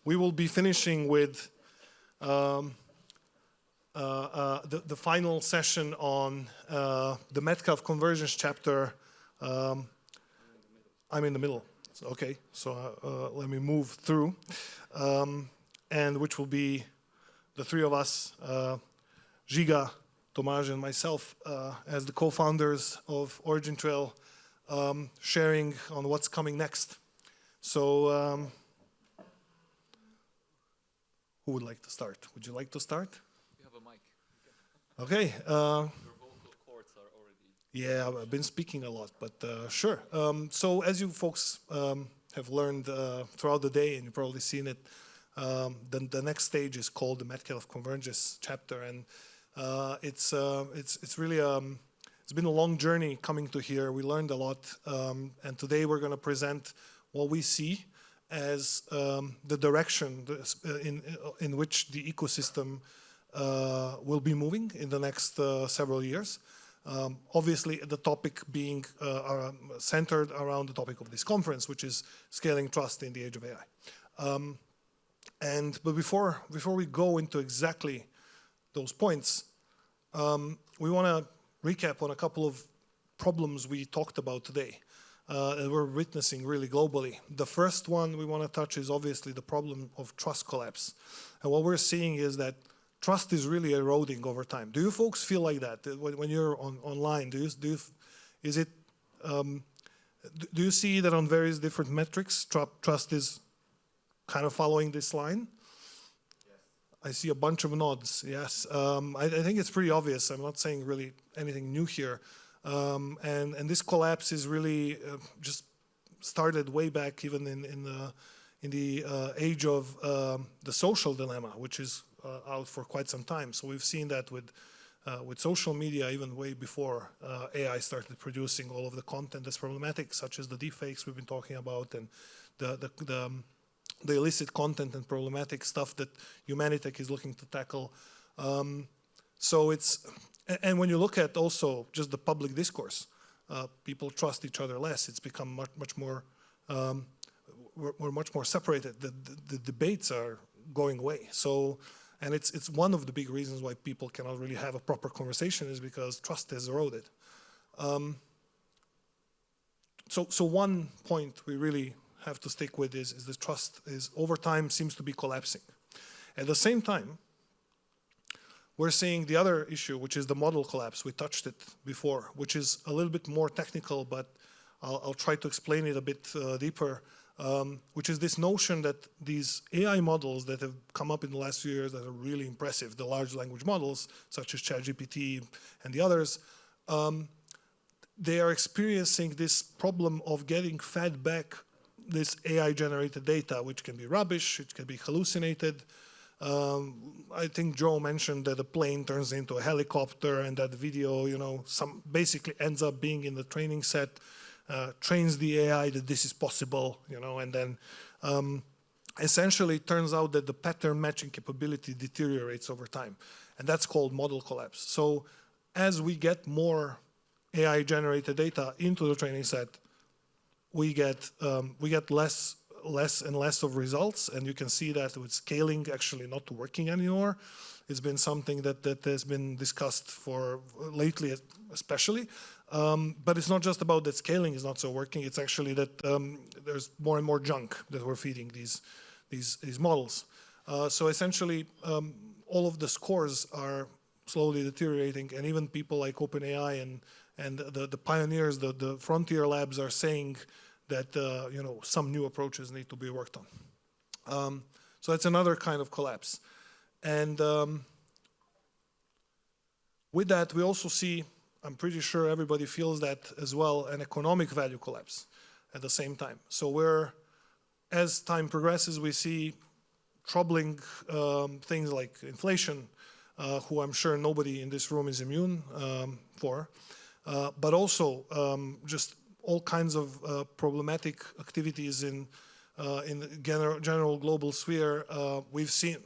we will be finishing with the final session on the Metcalfe Convergence chapter. I'm in the middle. Okay, so let me move through. And which will be the three of us, Giga, Tomáš, and myself, as the co-founders of OriginTrail, sharing on what's coming next. So, who would like to start? Would you like to start? You have a mic. Okay. Your vocal cords are already... Yeah, I've been speaking a lot, but sure. So as you folks have learned throughout the day, and you've probably seen it, the next stage is called the Metcalfe Convergence chapter, and it's really it's been a long journey coming to here. We learned a lot, and today we're going to present what we see as the direction in which the ecosystem will be moving in the next several years. Obviously, the topic being centered around the topic of this conference, which is scaling trust in the age of AI. But before we go into exactly those points, we want to recap on a couple of problems we talked about today that we're witnessing really globally. The first one we want to touch is obviously the problem of trust collapse. And what we're seeing is that trust is really eroding over time. Do you folks feel like that when you're online? Do you see that on various different metrics, trust is kind of following this line? Yes. I see a bunch of nods. Yes, I think it's pretty obvious. I'm not saying really anything new here. And this collapse is really just started way back, even in the age of the social dilemma, which is out for quite some time. So we've seen that with social media even way before AI started producing all of the content that's problematic, such as the deepfakes we've been talking about, and the illicit content and problematic stuff that Humanitech is looking to tackle. So it's, and when you look at also just the public discourse, people trust each other less. It's become much more, we're much more separated. The debates are going away. So, and it's one of the big reasons why people cannot really have a proper conversation, is because trust has eroded. So one point we really have to stick with is the trust is over time seems to be collapsing. At the same time, we're seeing the other issue, which is the model collapse. We touched it before, which is a little bit more technical, but I'll try to explain it a bit deeper, which is this notion that these AI models that have come up in the last few years that are really impressive, the large language models, such as ChatGPT and the others, they are experiencing this problem of getting fed back this AI-generated data, which can be rubbish, it can be hallucinated. I think Joe mentioned that a plane turns into a helicopter, and that video, you know, basically ends up being in the training set, trains the AI that this is possible, you know, and then essentially it turns out that the pattern matching capability deteriorates over time, and that's called model collapse. So as we get more AI-generated data into the training set, we get less and less of results, and you can see that with scaling actually not working anymore. It's been something that has been discussed for lately, especially. But it's not just about that scaling is not so working. It's actually that there's more and more junk that we're feeding these models. So essentially, all of the scores are slowly deteriorating, and even people like OpenAI and the pioneers, the frontier labs are saying that you know, some new approaches need to be worked on. So that's another kind of collapse. And with that, we also see, I'm pretty sure everybody feels that as well, an economic value collapse at the same time. So as time progresses, we see troubling things like inflation, who I'm sure nobody in this room is immune for, but also just all kinds of problematic activities in the general global sphere. We've seen,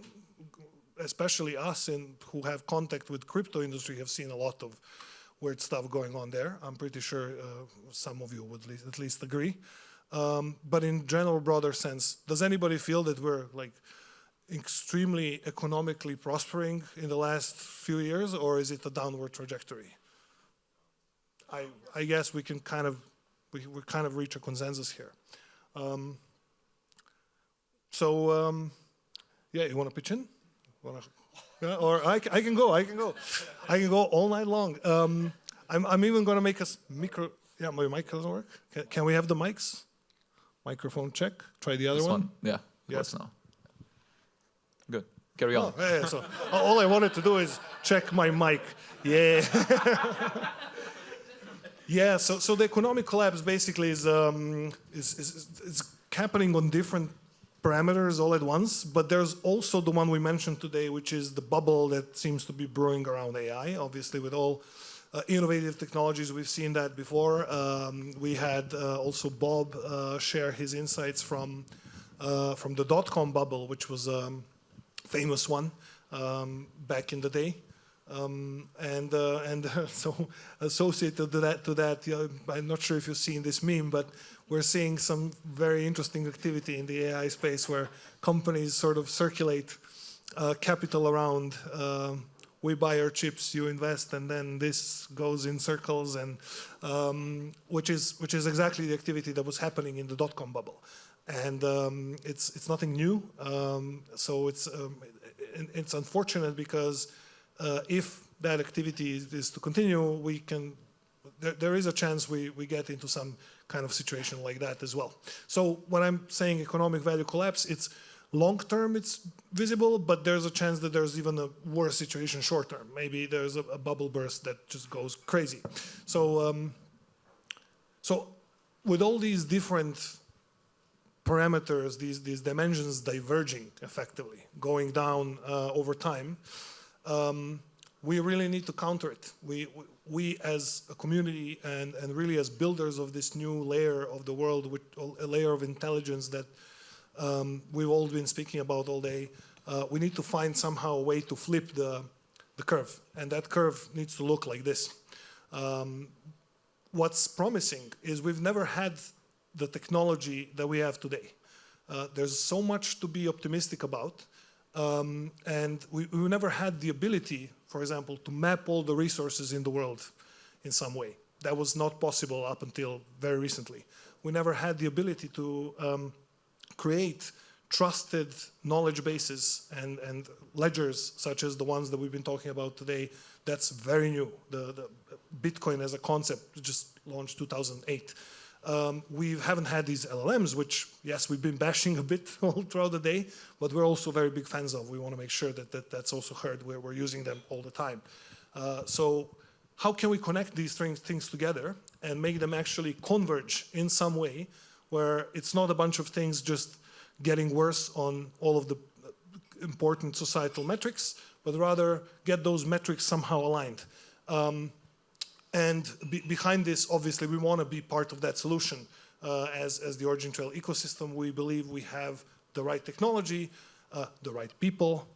especially us who have contact with crypto industry, have seen a lot of weird stuff going on there. I'm pretty sure some of you would at least agree. But in general, broader sense, does anybody feel that we're like extremely economically prospering in the last few years, or is it a downward trajectory? I guess we can kind of we kind of reach a consensus here. Yeah, you want to pitch in? Yeah, or I can go. I can go all night long. I'm even going to make us micro. Yeah, my mic doesn't work. Can we have the mics? Microphone check. Try the other This one. Yeah. Yes. Now. Good. Carry on. Oh, yeah, so all I wanted to do is check my mic. Yeah. Yeah. So the economic collapse basically is happening on different parameters all at once, but there's also the one we mentioned today, which is the bubble that seems to be brewing around AI. Obviously, with all innovative technologies, we've seen that before. We had also Bob share his insights from the dot-com bubble, which was a famous one back in the day. So associated to that, I'm not sure if you've seen this meme, but we're seeing some very interesting activity in the AI space where companies sort of circulate capital around. We buy our chips, you invest, and then this goes in circles, and which is exactly the activity that was happening in the dot-com bubble, and it's nothing new. So it's unfortunate because if that activity is to continue, there is a chance we get into some kind of situation like that as well. So when I'm saying economic value collapse, it's long term, it's visible, but there's a chance that there's even a worse situation short term. Maybe there's a bubble burst that just goes crazy. So with all these different parameters, these dimensions diverging effectively, going down over time, we really need to counter it. We as a community and really as builders of this new layer of the world, with a layer of intelligence that we've all been speaking about all day, we need to find somehow a way to flip the curve. And that curve needs to look like this. What's promising is we've never had the technology that we have today. There's so much to be optimistic about. And we never had the ability, for example, to map all the resources in the world in some way. That was not possible up until very recently. We never had the ability to create trusted knowledge bases and ledgers such as the ones that we've been talking about today. That's very new. The Bitcoin as a concept just launched 2008. We haven't had these LLMs, which, yes, we've been bashing a bit all throughout the day, but we're also very big fans of. We want to make sure that's also heard, where we're using them all the time. So how can we connect these things together and make them actually converge in some way where it's not a bunch of things just getting worse on all of the important societal metrics, but rather get those metrics somehow aligned. And behind this, obviously, we want to be part of that solution. As the OriginTrail ecosystem, we believe we have the right technology, the right people,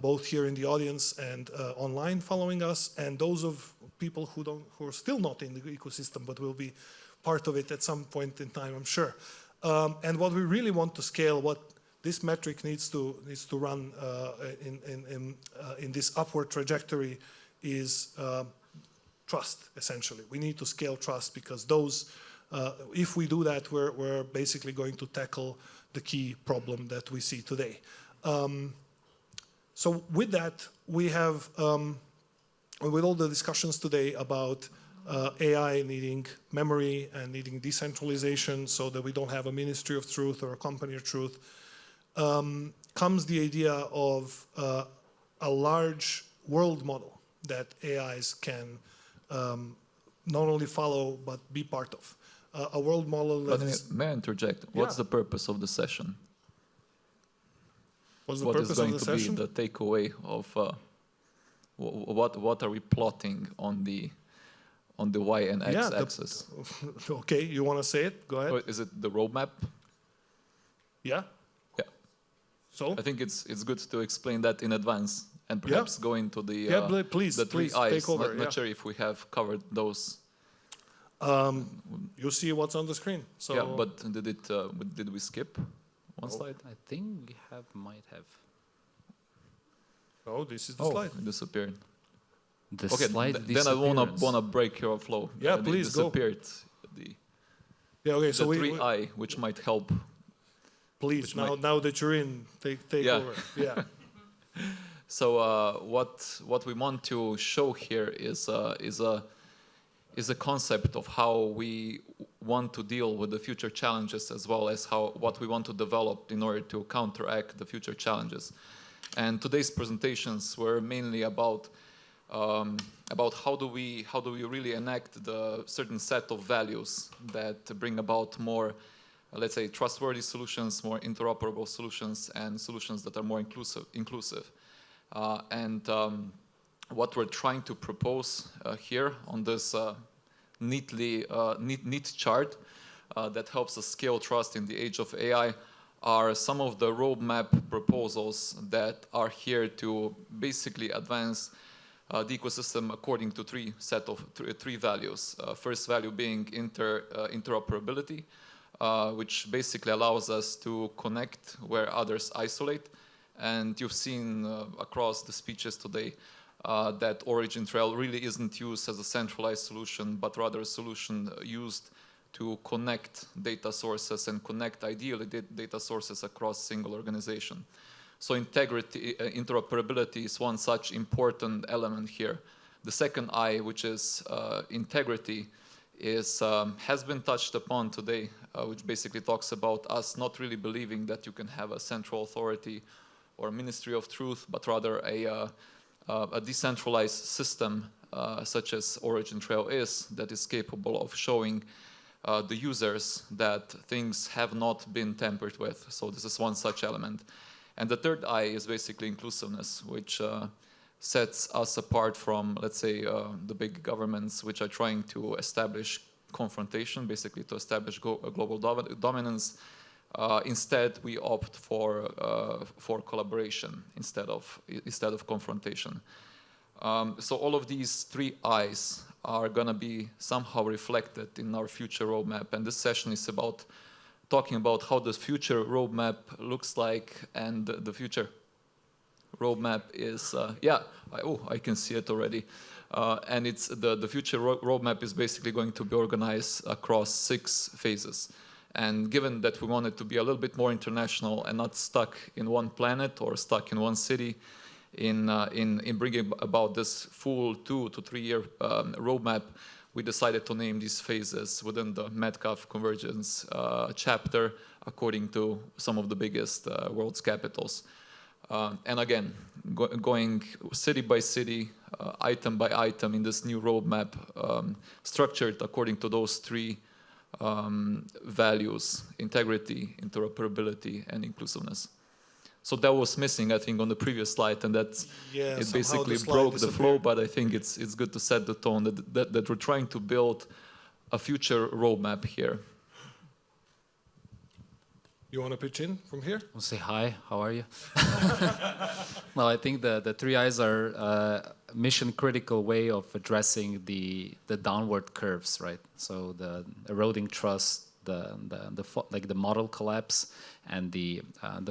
both here in the audience and online following us, and those of people who are still not in the ecosystem, but will be part of it at some point in time, I'm sure. And what we really want to scale, what this metric needs to run in this upward trajectory is trust, essentially. We need to scale trust because if we do that, we're basically going to tackle the key problem that we see today. So with that, we have, with all the discussions today about AI needing memory and needing decentralization so that we don't have a ministry of truth or a company of truth, comes the idea of a large world model that AIs can not only follow, but be part of. A world model that may I interject? What's the purpose of the session? What's the purpose of the session? What is going to be the takeaway of what are we plotting on the Y and X axis? Okay, you want to say it? Go ahead. Or is it the roadmap? Yeah. Yeah. So I think it's good to explain that in advance and perhaps go into the please three I's. take over. Not sure if we have covered those. You see what's on the screen. So Yeah, but did we skip one slide? I think we might have. oh, this is the slide. It disappeared. The Okay, slide then I disappearance. wanna break your flow. Yeah, It please go. disappeared. The Yeah, okay. So the we 3i, which might help. please which now that you're in, take Yeah. over. Yeah. So what we want to show here is a concept of how we want to deal with the future challenges, as well as what we want to develop in order to counteract the future challenges. And today's presentations were mainly about how do we really enact the certain set of values that bring about more, let's say, trustworthy solutions, more interoperable solutions, and solutions that are more inclusive. What we're trying to propose here on this neat chart that helps us scale trust in the age of AI are some of the roadmap proposals that are here to basically advance the ecosystem according to three values. First value being interoperability, which basically allows us to connect where others isolate. And you've seen across the speeches today that OriginTrail really isn't used as a centralized solution, but rather a solution used to connect data sources and connect ideally data sources across single organization. So interoperability is one such important element here. The second I, which is integrity, has been touched upon today, which basically talks about us not really believing that you can have a central authority or ministry of truth, but rather a decentralized system such as OriginTrail is, that is capable of showing the users that things have not been tampered with. So this is one such element. And the third I is basically inclusiveness, which sets us apart from, let's say, the big governments which are trying to establish confrontation, basically to establish global dominance. Instead, we opt for collaboration instead of confrontation. So all of these three I's are going to be somehow reflected in our future roadmap. And this session is about talking about how the future roadmap looks like, and the future roadmap is, I can see it already. And it's the future roadmap is basically going to be organized across 6 phases. And given that we want it to be a little bit more international and not stuck in one planet or stuck in one city, in bringing about this full 2 to 3 year roadmap, we decided to name these phases within the Metcalfe Convergence chapter according to some of the biggest world's capitals. And again, going city by city, item by item in this new roadmap, structured according to those 3 values: integrity, interoperability, and inclusiveness. So that was missing, I think, on the previous slide, and it basically broke the flow. But I think it's good to set the tone that we're trying to build a future roadmap here. You want to pitch in from here? I'll say hi. How are you? No, I think the 3 I's are a mission-critical way of addressing the downward curves, right? So the eroding trust, the model collapse, and the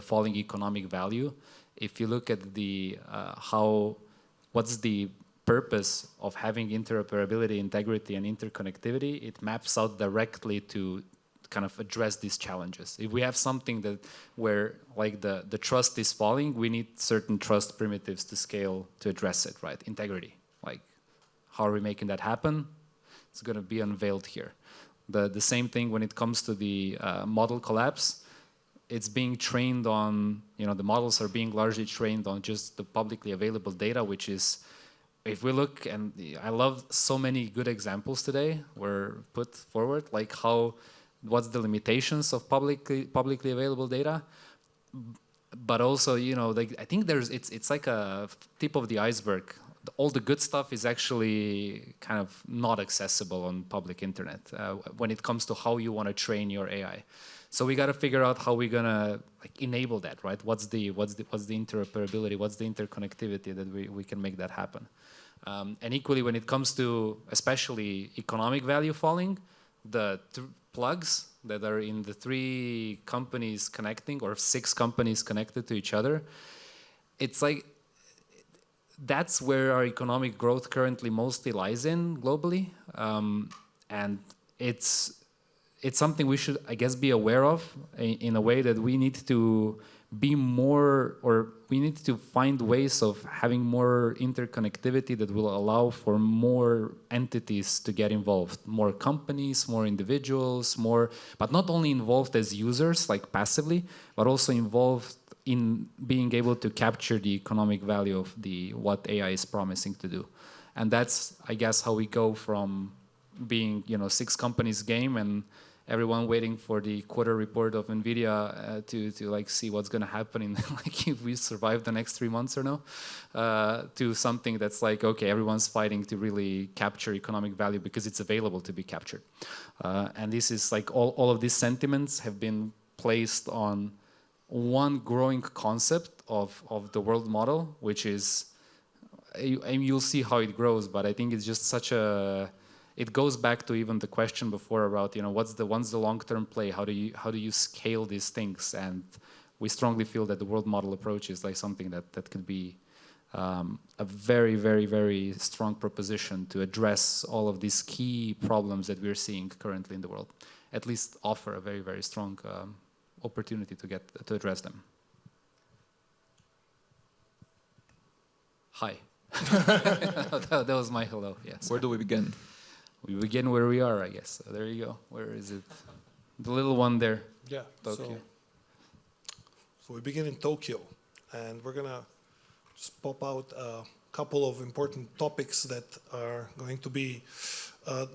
falling economic value. If you look at what's the purpose of having interoperability, integrity, and interconnectivity, it maps out directly to kind of address these challenges. If we have something where like the trust is falling, we need certain trust primitives to scale to address it, right? Integrity, like how are we making that happen? It's going to be unveiled here. The same thing when it comes to the model collapse. It's being trained on, the models are being largely trained on just the publicly available data, which is, if we look, and I love so many good examples today were put forward, like what's the limitations of publicly available data, but also, I think it's like a tip of the iceberg. All the good stuff is actually kind of not accessible on public internet when it comes to how you want to train your AI. So we got to figure out how we're gonna enable that, right? What's the interoperability? What's the interconnectivity that we can make that happen? And equally, when it comes to especially economic value falling, the plugs that are in the 3 companies connecting, or 6 companies connected to each other, it's like that's where our economic growth currently mostly lies in globally. And it's something we should, I guess, be aware of in a way that we need to be more, or we need to find ways of having more interconnectivity that will allow for more entities to get involved, more companies, more individuals, more, but not only involved as users, like passively, but also involved in being able to capture the economic value of what AI is promising to do. And that's, I guess, how we go from being, 6 companies game and everyone waiting for the quarter report of NVIDIA to like see what's going to happen in like if we survive the next 3 months or no, to something that's like, okay, everyone's fighting to really capture economic value because it's available to be captured. And this is like all of these sentiments have been placed on one growing concept of the world model, which is, and you'll see how it grows, but I think it's just such a, it goes back to even the question before about, what's the long-term play? How do you scale these things? And we strongly feel that the world model approach is like something that could be a very, very, very strong proposition to address all of these key problems that we're seeing currently in the world. At least offer a very, very strong opportunity to address them. Hi. that was my hello. Yes. Where do we begin? We begin where we are, I guess. So there you go. Where is it? The little one there. Yeah. Tokyo. So we begin in Tokyo, and we're gonna just pop out a couple of important topics that are going to be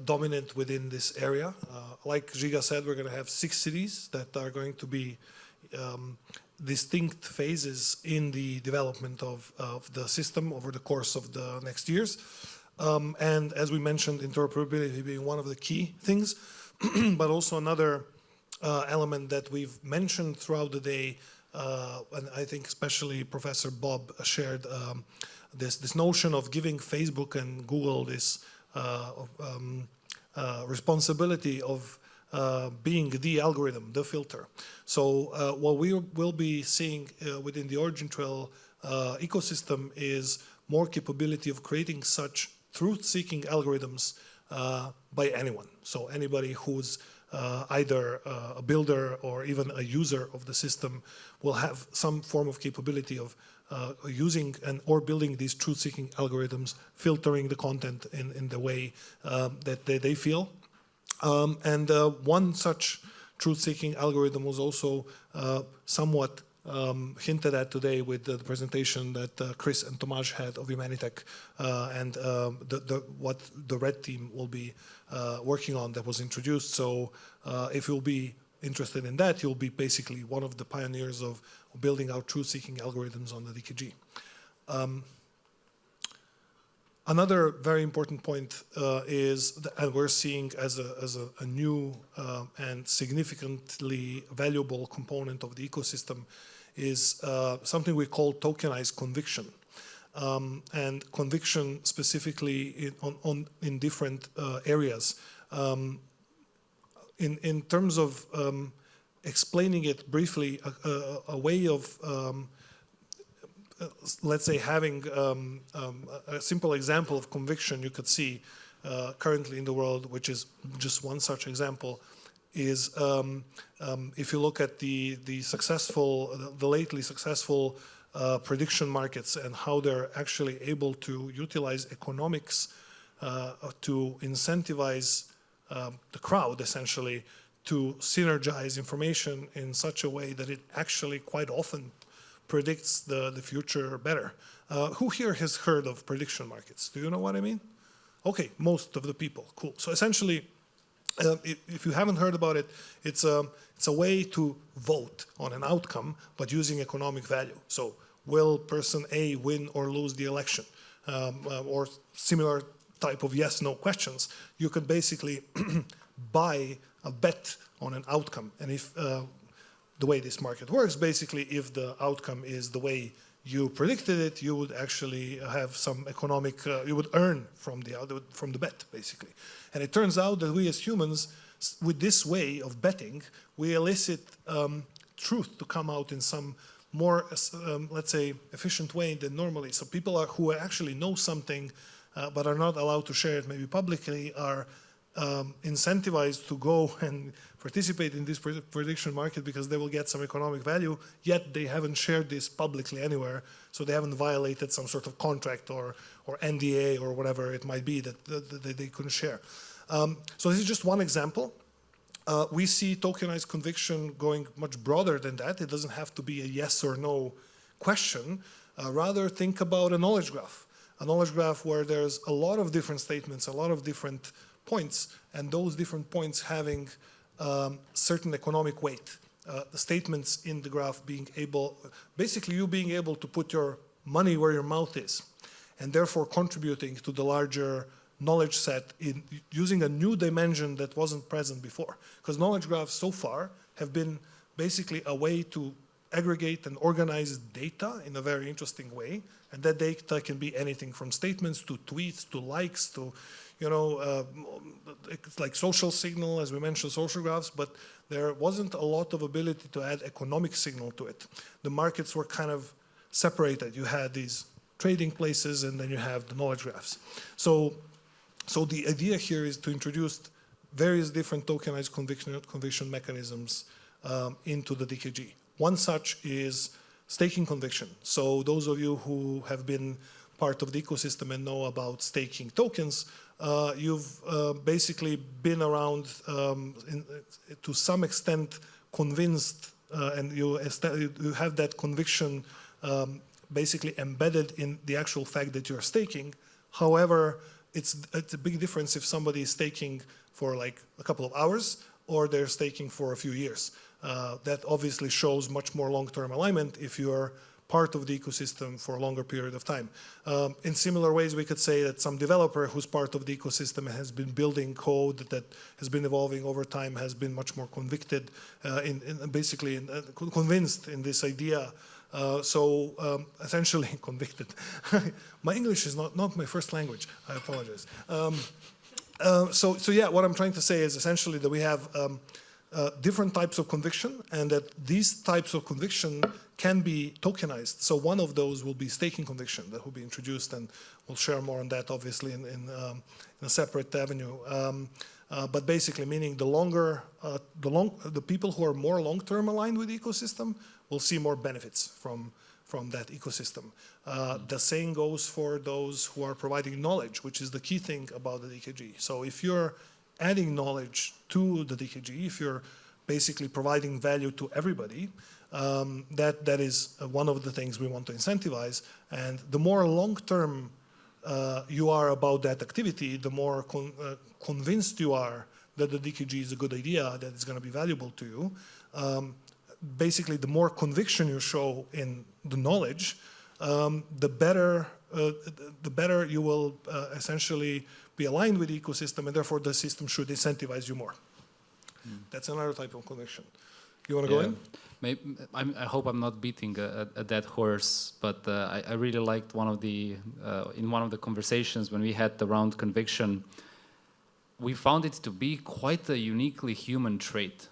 dominant within this area. Like Giga said, we're gonna have 6 cities that are going to be distinct phases in the development of the system over the course of the next years. And as we mentioned, interoperability being one of the key things, but also another element that we've mentioned throughout the day, and I think especially Professor Bob shared this notion of giving Facebook and Google this responsibility of being the algorithm, the filter. So what we will be seeing within the OriginTrail ecosystem is more capability of creating such truth-seeking algorithms by anyone. So anybody who's either a builder or even a user of the system will have some form of capability of using or building these truth-seeking algorithms, filtering the content in the way that they feel. And one such truth-seeking algorithm was also somewhat hinted at today with the presentation that Chris and Tomasz had of Humanitech and what the red team will be working on that was introduced. So if you'll be interested in that, you'll be basically one of the pioneers of building out truth-seeking algorithms on the DKG. Another very important point is, and we're seeing as a new and significantly valuable component of the ecosystem, is something we call tokenized conviction. And conviction specifically in different areas. In terms of explaining it briefly, a way of let's say having a simple example of conviction you could see currently in the world, which is just one such example, is if you look at the lately successful prediction markets and how they're actually able to utilize economics to incentivize the crowd essentially to synergize information in such a way that it actually quite often predicts the future better. Who here has heard of prediction markets? Do you know what I mean? Okay, most of the people. Cool. So essentially, if you haven't heard about it, it's a way to vote on an outcome, but using economic value. So will person A win or lose the election? Or similar type of yes/no questions. You could basically buy a bet on an outcome. And if the way this market works, basically, if the outcome is the way you predicted it, you would actually have some economic, you would earn from the bet, basically. And it turns out that we as humans, with this way of betting, we elicit truth to come out in some more, let's say, efficient way than normally. So people who actually know something but are not allowed to share it maybe publicly are incentivized to go and participate in this prediction market because they will get some economic value, yet they haven't shared this publicly anywhere, so they haven't violated some sort of contract or NDA or whatever it might be that they couldn't share. So this is just one example. We see tokenized conviction going much broader than that. It doesn't have to be a yes or no question. Rather, think about a knowledge graph. A knowledge graph where there's a lot of different statements, a lot of different points, and those different points having certain economic weight. The statements in the graph being able, basically you being able to put your money where your mouth is, and therefore contributing to the larger knowledge set in using a new dimension that wasn't present before. Because knowledge graphs so far have been basically a way to aggregate and organize data in a very interesting way, and that data can be anything from statements to tweets to likes to, it's like social signal, as we mentioned, social graphs, but there wasn't a lot of ability to add economic signal to it. The markets were kind of separated. You had these trading places, and then you have the knowledge graphs. So the idea here is to introduce various different tokenized conviction mechanisms into the DKG. One such is staking conviction. So those of you who have been part of the ecosystem and know about staking tokens, you've basically been around to some extent convinced, and you have that conviction basically embedded in the actual fact that you're staking. However, it's a big difference if somebody is staking for like a couple of hours or they're staking for a few years. That obviously shows much more long-term alignment if you're part of the ecosystem for a longer period of time. In similar ways, we could say that some developer who's part of the ecosystem has been building code that has been evolving over time, has been much more convicted, convinced in this idea. Essentially convicted. My English is not my first language. I apologize. So yeah, what I'm trying to say is essentially that we have different types of conviction, and that these types of conviction can be tokenized. So one of those will be staking conviction that will be introduced, and we'll share more on that obviously in a separate avenue. But basically meaning the people who are more long-term aligned with the ecosystem will see more benefits from that ecosystem. The same goes for those who are providing knowledge, which is the key thing about the DKG. So if you're adding knowledge to the DKG, if you're basically providing value to everybody, that is one of the things we want to incentivize. And the more long-term you are about that activity, the more convinced you are that the DKG is a good idea, that it's going to be valuable to you. Basically, the more conviction you show in the knowledge, the better you will essentially be aligned with the ecosystem, and therefore the system should incentivize you more. That's another type of conviction. You want to go in? Maybe, I hope I'm not beating a dead horse, but I really liked in one of the conversations when we had around conviction, we found it to be quite a uniquely human trait,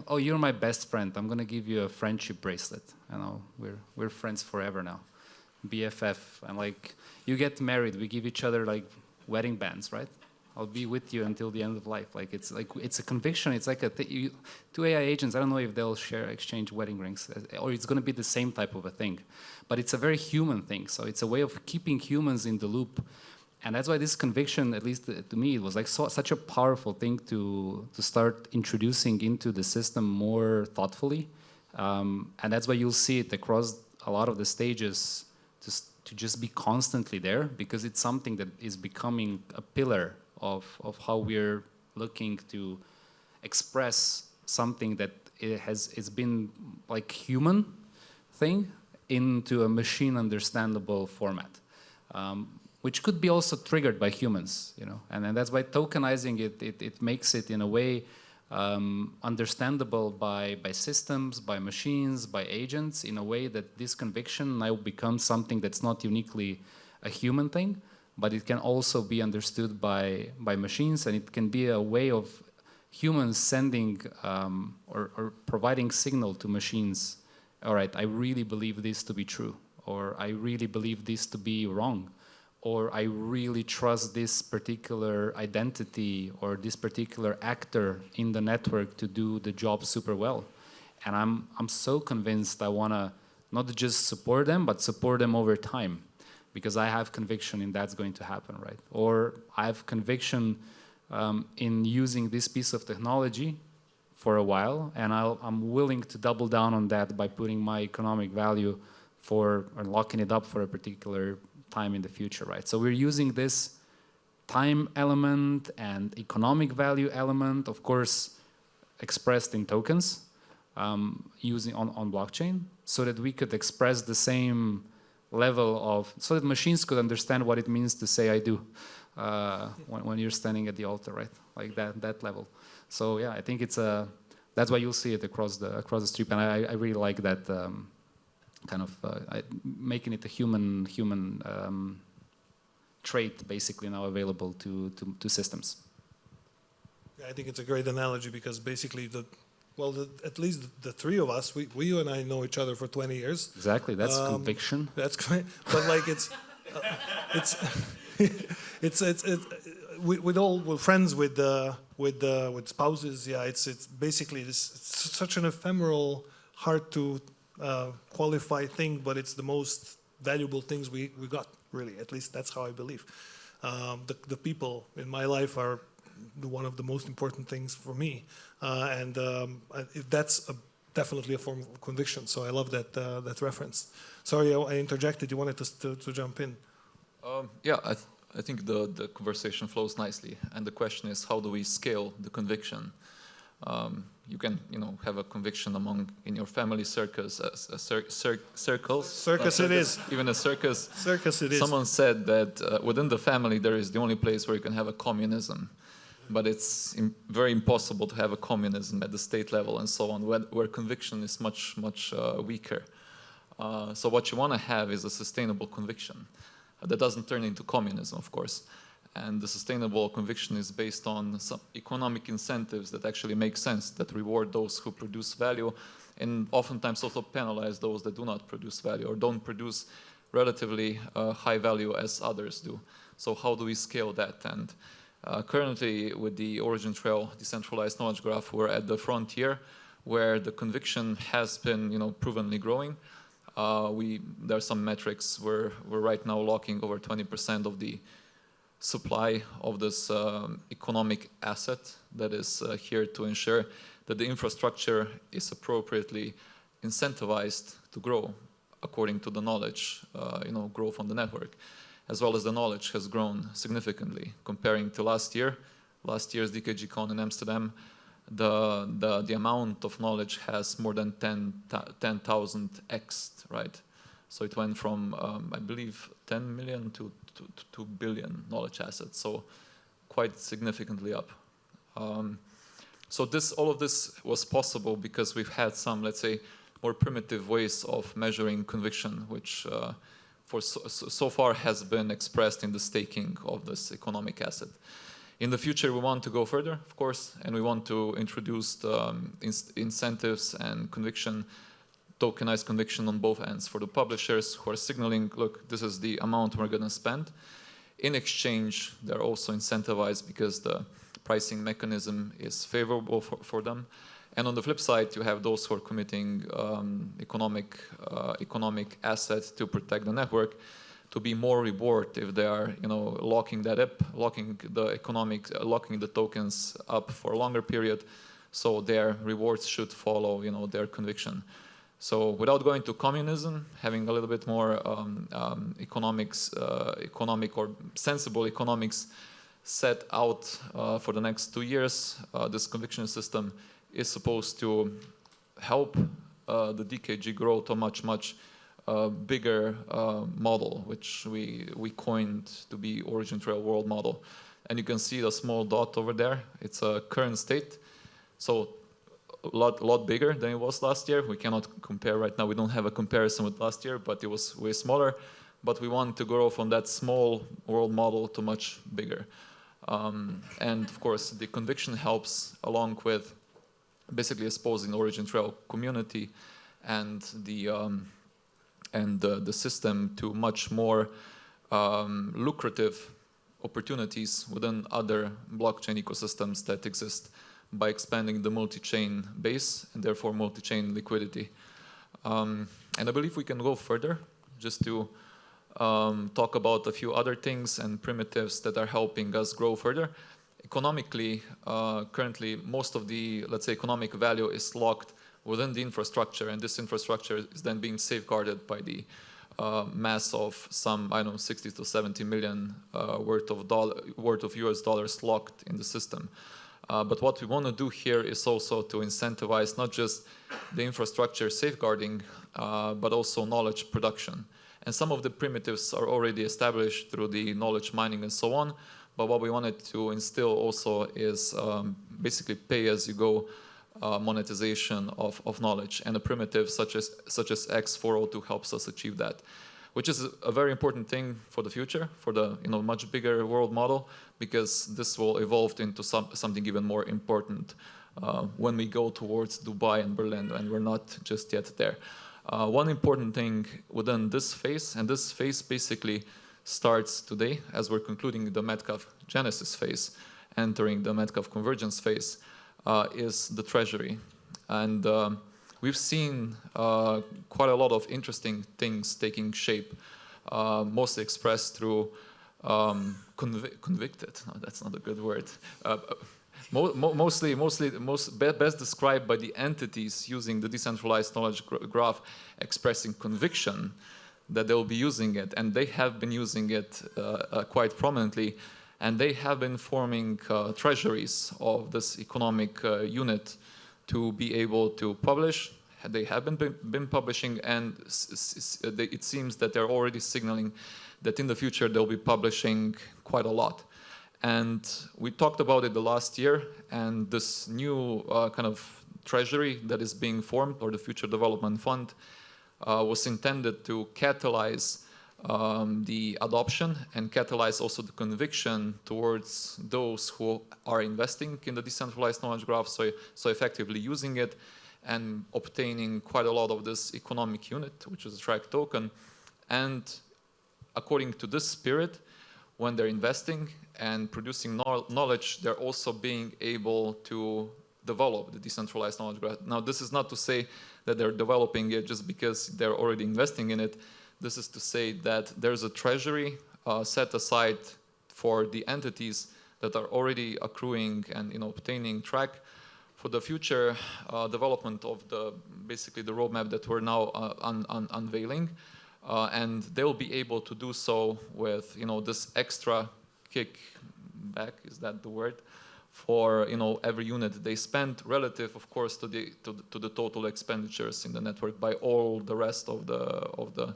Oh, you're my best friend. I'm gonna give you a friendship bracelet. We're friends forever now, BFF. And like, you get married, we give each other like wedding bands, right? I'll be with you until the end of life. It's a conviction. It's like two AI agents. I don't know if they'll exchange wedding rings, or it's gonna be the same type of a thing. But it's a very human thing. So it's a way of keeping humans in the loop. And that's why this conviction, at least to me, it was like such a powerful thing to start introducing into the system more thoughtfully. And that's why you'll see it across a lot of the stages to just be constantly there, because it's something that is becoming a pillar of how we're looking to express something that it's been like human thing into a machine understandable format. Which could be also triggered by humans, and that's why tokenizing it makes it in a way understandable by systems, by machines, by agents, in a way that this conviction now becomes something that's not uniquely a human thing, but it can also be understood by machines, and it can be a way of humans sending or providing signal to machines. All right, I really believe this to be true, or I really believe this to be wrong, or I really trust this particular identity or this particular actor in the network to do the job super well. And I'm so convinced I want to not just support them, but support them over time, because I have conviction in that's going to happen, right? Or I have conviction in using this piece of technology for a while, and I'm willing to double down on that by putting my economic value or locking it up for a particular time in the future, right? So we're using this time element and economic value element, of course, expressed in tokens, using on blockchain, so that we could express the same level of, so that machines could understand what it means to say I do when you're standing at the altar, right? Like that level. So yeah, I think it's that's why you'll see it across the street, and I really like that kind of making it a human trait basically now available to systems. Yeah, I think it's a great analogy, because basically at least the three of us, you and I know each other for 20 years. Exactly, that's conviction. That's great, but like we're friends with spouses. Yeah, it's basically it's such an ephemeral, hard to qualify thing, but it's the most valuable things we got, really. At least that's how I believe. The people in my life are one of the most important things for me, and that's definitely a form of conviction. So I love that reference. Sorry, I interjected. You wanted to jump in? Yeah, I think the conversation flows nicely, and the question is, how do we scale the conviction? You can, have a conviction in your family circles, circles. Circus it is. Even a circus. Circus it is. Someone said that within the family there is the only place where you can have a communism, but it's very impossible to have a communism at the state level and so on, where conviction is much weaker. So what you want to have is a sustainable conviction that doesn't turn into communism, of course. And the sustainable conviction is based on some economic incentives that actually make sense, that reward those who produce value, and oftentimes also penalize those that do not produce value or don't produce relatively high value as others do. So how do we scale that? And currently with the OriginTrail decentralized knowledge graph, we're at the frontier where the conviction has been provenly growing. There are some metrics where we're right now locking over 20% of the supply of this economic asset that is here to ensure that the infrastructure is appropriately incentivized to grow according to the knowledge, growth on the network, as well as the knowledge has grown significantly comparing to last year. Last year's DKGCon in Amsterdam, the amount of knowledge has more than 10,000x, right? So it went from, I believe, 10 million to 2 billion knowledge assets, so quite significantly up. So all of this was possible because we've had some, let's say, more primitive ways of measuring conviction, which so far has been expressed in the staking of this economic asset. In the future, we want to go further, of course, and we want to introduce incentives and tokenized conviction on both ends for the publishers who are signaling, look, this is the amount we're going to spend. In exchange, they're also incentivized because the pricing mechanism is favorable for them. And on the flip side, you have those who are committing economic asset to protect the network to be more reward if they are, locking that up, locking the tokens up for a longer period. So their rewards should follow, their conviction. So without going to communism, having a little bit more economic or sensible economics set out for the next 2 years, this conviction system is supposed to help the DKG grow to a much bigger model, which we coined to be OriginTrail World Model. And you can see the small dot over there. It's a current state. So a lot bigger than it was last year. We cannot compare right now. We don't have a comparison with last year, but it was way smaller. But we want to grow from that small world model to much bigger. And of course, the conviction helps along with basically exposing the OriginTrail community and the system to much more lucrative opportunities within other blockchain ecosystems that exist by expanding the multi-chain base and therefore multi-chain liquidity. And I believe we can go further just to talk about a few other things and primitives that are helping us grow further. Economically, currently, most of the, let's say, economic value is locked within the infrastructure, and this infrastructure is then being safeguarded by the mass of some, I don't know, 60 to 70 million worth of US dollars locked in the system. But what we want to do here is also to incentivize not just the infrastructure safeguarding, but also knowledge production. And some of the primitives are already established through the knowledge mining and so on. But what we wanted to instill also is basically pay-as-you-go monetization of knowledge. And a primitive such as X402 helps us achieve that, which is a very important thing for the future, for the much bigger world model, because this will evolve into something even more important when we go towards Dubai and Berlin, and we're not just yet there. One important thing within this phase, and this phase basically starts today as we're concluding the Metcalfe Genesis phase, entering the Metcalfe Convergence phase, is the treasury. And we've seen quite a lot of interesting things taking shape, mostly expressed through convicted, no, that's not a good word, best described by the entities using the decentralized knowledge graph expressing conviction that they'll be using it, and they have been using it quite prominently, and they have been forming treasuries of this economic unit to be able to publish. They have been publishing, and it seems that they're already signaling that in the future they'll be publishing quite a lot. And we talked about it the last year, and this new kind of treasury that is being formed, or the Future Development Fund, was intended to catalyze the adoption and catalyze also the conviction towards those who are investing in the decentralized knowledge graph, so effectively using it and obtaining quite a lot of this economic unit, which is a track token. And according to this spirit, when they're investing and producing knowledge, they're also being able to develop the decentralized knowledge graph. Now, this is not to say that they're developing it just because they're already investing in it. This is to say that there's a treasury set aside for the entities that are already accruing and obtaining track for the future development of basically the roadmap that we're now unveiling. And they'll be able to do so with this extra kickback, is that the word, for every unit they spend relative, of course, to the total expenditures in the network by all the rest of the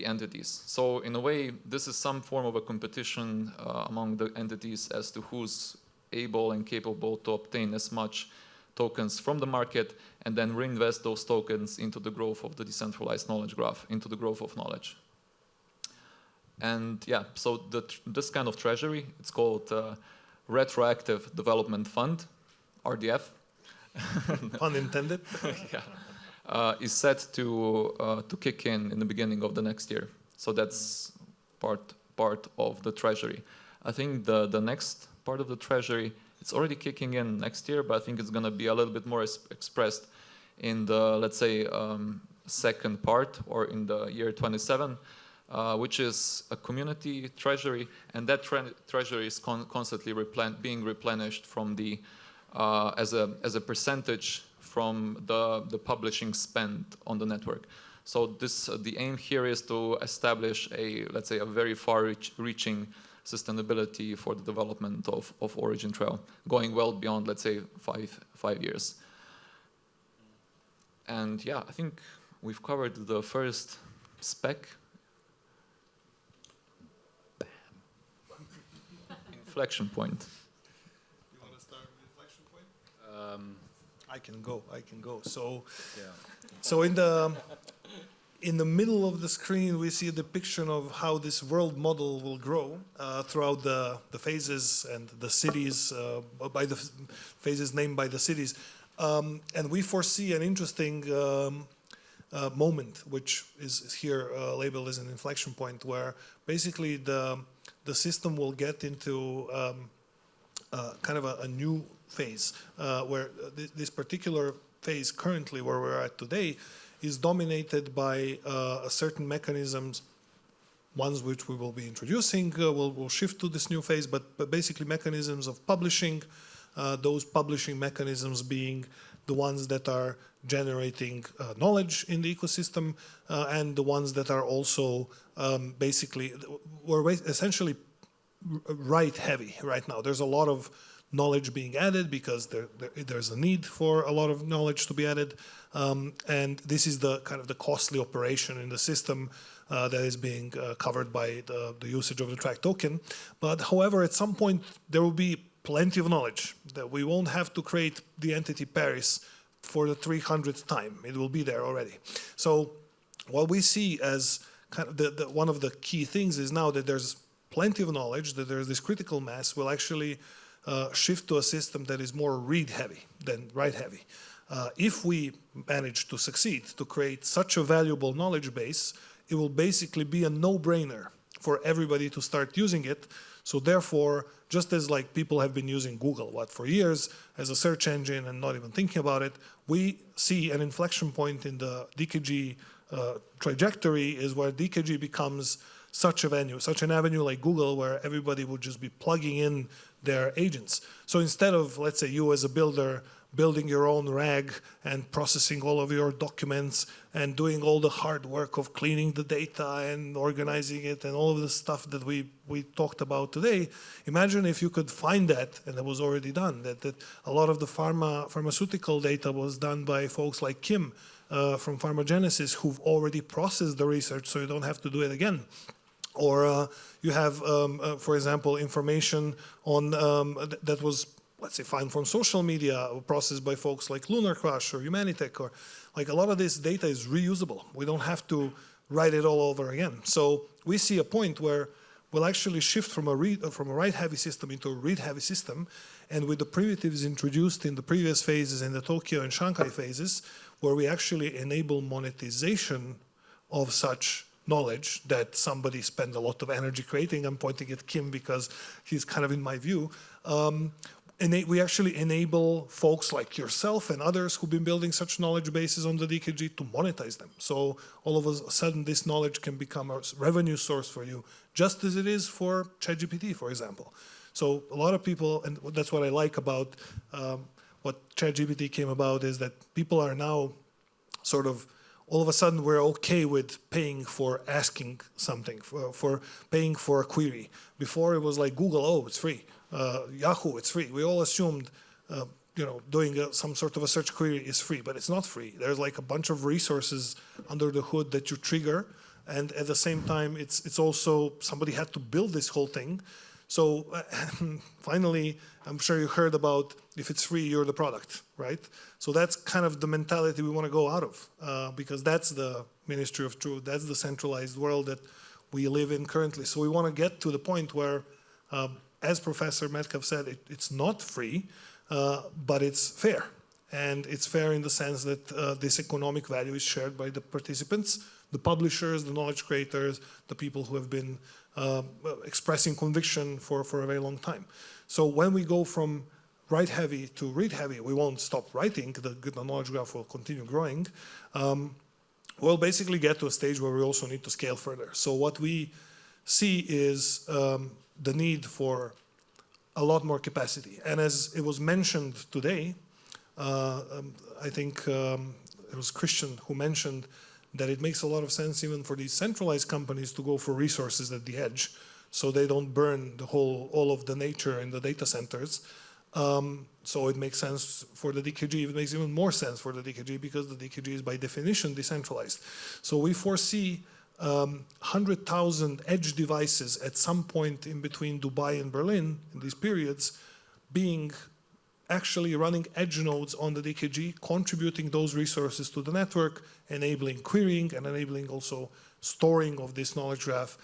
entities. So in a way, this is some form of a competition among the entities as to who's able and capable to obtain as much tokens from the market and then reinvest those tokens into the growth of the decentralized knowledge graph, into the growth of knowledge. And yeah, so this kind of treasury, it's called Retroactive Development Fund, RDF. Pun intended. Yeah. Is set to kick in the beginning of the next year. So that's part of the treasury. I think the next part of the treasury, it's already kicking in next year, but I think it's going to be a little bit more expressed in the, let's say, second part, or in the year 27, which is a community treasury, and that treasury is constantly being replenished from the as a percentage from the publishing spend on the network. So the aim here is to establish let's say, a very far-reaching sustainability for the development of OriginTrail, going well beyond, let's say, five years. And yeah, I think we've covered the first spec. Inflection point. You want to start with I can go. So, Yeah. so in the middle of the screen, we see a depiction of how this world model will grow throughout the phases and the cities, by the phases named by the cities. And we foresee an interesting moment, which is here labeled as an inflection point, where basically the system will get into kind of a new phase, where this particular phase currently, where we're at today, is dominated by certain mechanisms, ones which we will be introducing, we'll shift to this new phase, but basically mechanisms of publishing, those publishing mechanisms being the ones that are generating knowledge in the ecosystem, and the ones that are also basically, we're essentially write heavy right now. There's a lot of knowledge being added because there's a need for a lot of knowledge to be added, and this is the kind of the costly operation in the system that is being covered by the usage of the track token. But however, at some point there will be plenty of knowledge that we won't have to create the entity Paris for the 300th time. It will be there already. So what we see as kind of one of the key things is now that there's plenty of knowledge, that there's this critical mass, will actually shift to a system that is more read-heavy than write-heavy. If we manage to succeed to create such a valuable knowledge base, it will basically be a no-brainer for everybody to start using it. So therefore, just as like people have been using Google, for years as a search engine and not even thinking about it, we see an inflection point in the DKG trajectory is where DKG becomes such a venue, such an avenue like Google, where everybody would just be plugging in their agents. So instead of, let's say, you as a builder building your own RAG and processing all of your documents and doing all the hard work of cleaning the data and organizing it and all of the stuff that we talked about today, imagine if you could find that, and it was already done, that a lot of the pharmaceutical data was done by folks like Kim from Pharmagenesis, who've already processed the research so you don't have to do it again. Or you have, for example, information on that was, let's say, found from social media, processed by folks like Lunar Crush or Humanitech, or like a lot of this data is reusable. We don't have to write it all over again. So we see a point where we'll actually shift from a write-heavy system into a read-heavy system, and with the primitives introduced in the previous phases, in the Tokyo and Shanghai phases, where we actually enable monetization of such knowledge that somebody spent a lot of energy creating. I'm pointing at Kim because he's kind of in my view. And we actually enable folks like yourself and others who've been building such knowledge bases on the DKG to monetize them. So all of a sudden, this knowledge can become a revenue source for you, just as it is for ChatGPT, for example. So a lot of people, and that's what I like about what ChatGPT came about, is that people are now sort of, all of a sudden, we're okay with paying for asking something, for paying for a query. Before it was like Google, oh, it's free. Yahoo, it's free. We all assumed, doing some sort of a search query is free, but it's not free. There's like a bunch of resources under the hood that you trigger, and at the same time, it's also somebody had to build this whole thing. So finally, I'm sure you heard about if it's free, you're the product, right? So that's kind of the mentality we want to go out of, because that's the Ministry of Truth, that's the centralized world that we live in currently. So we want to get to the point where, as Professor Metcalfe said, it's not free, but it's fair. And it's fair in the sense that this economic value is shared by the participants, the publishers, the knowledge creators, the people who have been expressing conviction for a very long time. So when we go from write heavy to read heavy, we won't stop writing, the knowledge graph will continue growing. We'll basically get to a stage where we also need to scale further. So what we see is the need for a lot more capacity. And as it was mentioned today, I think it was Christian who mentioned that it makes a lot of sense even for these centralized companies to go for resources at the edge, so they don't burn all of the nature in the data centers. So it makes sense for the DKG. It makes even more sense for the DKG because the DKG is by definition decentralized. So we foresee 100,000 edge devices at some point in between Dubai and Berlin in these periods being actually running edge nodes on the DKG, contributing those resources to the network, enabling querying and enabling also storing of this knowledge graph.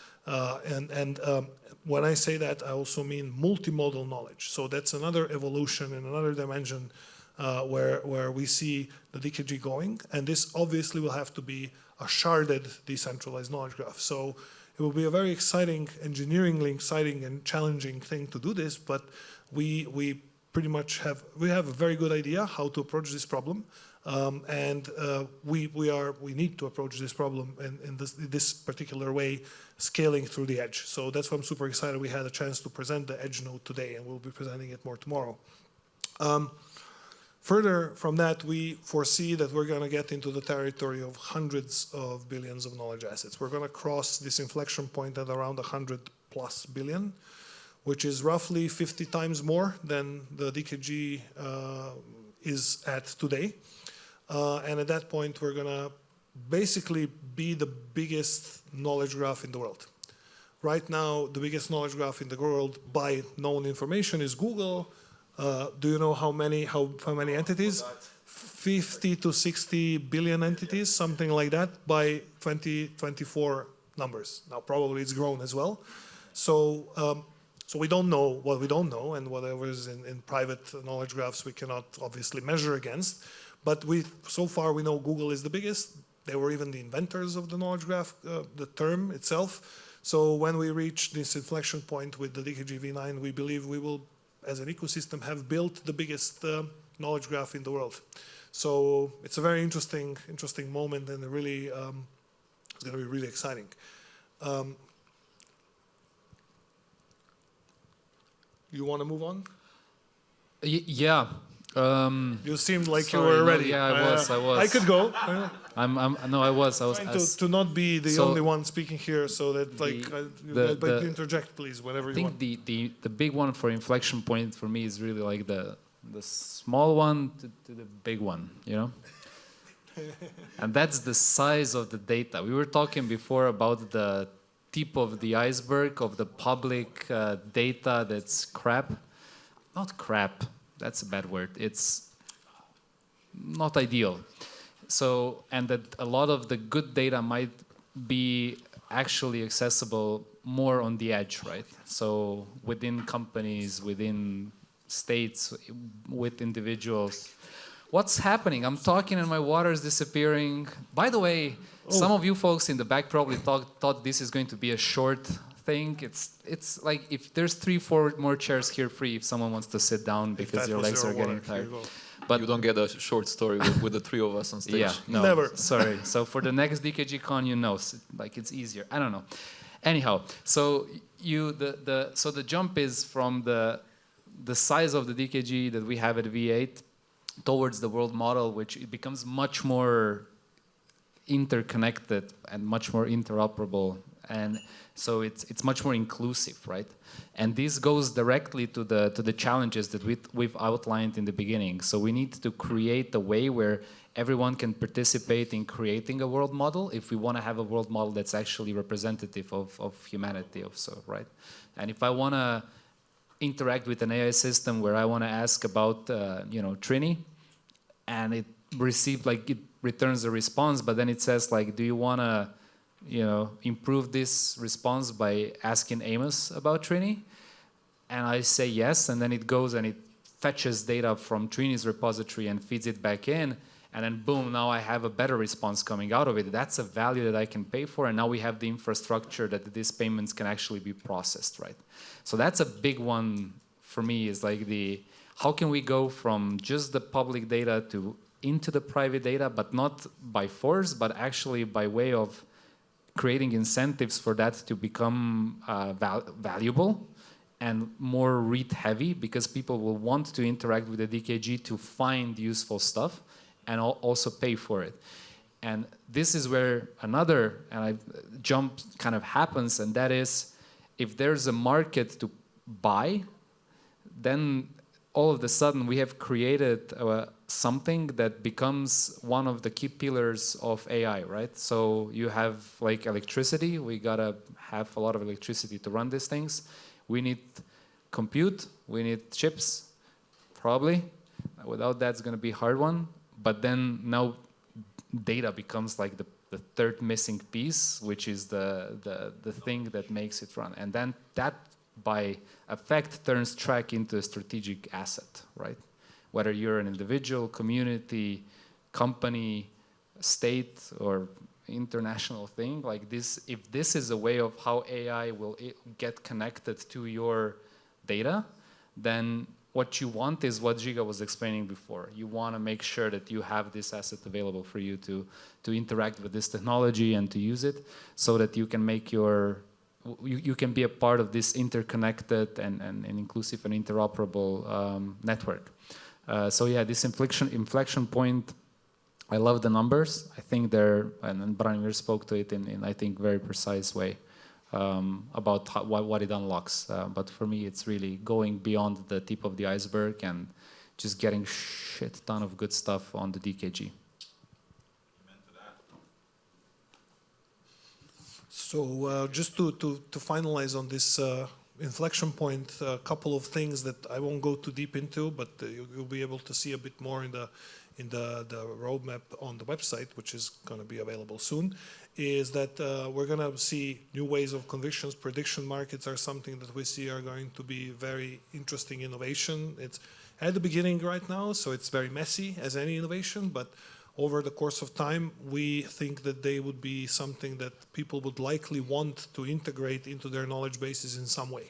When I say that, I also mean multimodal knowledge. So that's another evolution in another dimension where we see the DKG going. And this obviously will have to be a sharded decentralized knowledge graph. So it will be a very exciting, engineeringly exciting and challenging thing to do this, but we pretty much have a very good idea how to approach this problem. We need to approach this problem in this particular way, scaling through the edge. So that's why I'm super excited we had a chance to present the edge node today, and we'll be presenting it more tomorrow. Further from that, we foresee that we're going to get into the territory of hundreds of billions of knowledge assets. We're going to cross this inflection point at around 100+ billion, which is roughly 50 times more than the DKG is at today. And at that point, we're going to basically be the biggest knowledge graph in the world. Right now, the biggest knowledge graph in the world by known information is Google. Do you know how many entities? 50 to 60 billion entities, something like that, by 2024 numbers. Now, probably it's grown as well. So we don't know what we don't know, and whatever is in private knowledge graphs we cannot obviously measure against. But so far we know Google is the biggest. They were even the inventors of the knowledge graph, the term itself. So when we reach this inflection point with the DKG V9, we believe we will, as an ecosystem, have built the biggest knowledge graph in the world. So it's a very interesting moment, and really, it's going to be really exciting. You want to move on? Yeah. You seemed like sorry, you were ready. No, yeah, I was. I could go. I was Trying to not be the only one speaking here, so that but interject, please, whenever you want. I think the big one for inflection point for me is really like the small one to the big one, you know. And that's the size of the data. We were talking before about the tip of the iceberg of the public data that's crap. Not crap. That's a bad word. It's not ideal. So, and that a lot of the good data might be actually accessible more on the edge, right? So within companies, within states, with individuals. What's happening? I'm talking and my water is disappearing. By the way, some of you folks in the back probably thought this is going to be a short thing. It's like if there's 3-4 more chairs here free if someone wants to sit down because your legs are getting tired. But you don't get a short story with the three of us on stage. Yeah, no, never. Sorry. So for the next DKG Con, you know, like it's easier. I don't know. Anyhow, so the jump is from the size of the DKG that we have at V8 towards the world model, which it becomes much more interconnected and much more interoperable, and so it's much more inclusive, right? And this goes directly to the challenges that we've outlined in the beginning. So we need to create a way where everyone can participate in creating a world model if we want to have a world model that's actually representative of humanity also, right? And if I want to interact with an AI system where I want to ask about Trini, and it returns a response, but then it says like, do you want to improve this response by asking Amos about Trini? And I say yes, and then it goes and it fetches data from Trini's repository and feeds it back in, and then boom, now I have a better response coming out of it. That's a value that I can pay for, and now we have the infrastructure that these payments can actually be processed, right? So that's a big one for me, is like how can we go from just the public data into the private data, but not by force, but actually by way of creating incentives for that to become valuable and more read heavy, because people will want to interact with the DKG to find useful stuff and also pay for it. And this is where another jump kind of happens, and that is if there's a market to buy, then all of a sudden we have created something that becomes one of the key pillars of AI, right? So you have like electricity. We gotta have a lot of electricity to run these things. We need compute. We need chips, Probably. Without that, it's going to be a hard one. But then now data becomes like the third missing piece, which is the thing that makes it run. And then that, by effect, turns track into a strategic asset, right? Whether you're an individual, community, company, state, or international thing, like this, if this is a way of how AI will get connected to your data, then what you want is what Giga was explaining before. You want to make sure that you have this asset available for you to interact with this technology and to use it, so that you can make you can be a part of this interconnected and inclusive and interoperable network. So yeah, this inflection point, I love the numbers. I think they're, and Branimir spoke to it in I think very precise way about what it unlocks. But for me, it's really going beyond the tip of the iceberg and just getting shit ton of good stuff on the DKG. So just to finalize on this inflection point, a couple of things that I won't go too deep into, but you'll be able to see a bit more in the roadmap on the website, which is going to be available soon, is that we're going to see new ways of convictions. Prediction markets are something that we see are going to be very interesting innovation. It's at the beginning right now, so it's very messy as any innovation, but over the course of time, we think that they would be something that people would likely want to integrate into their knowledge bases in some way.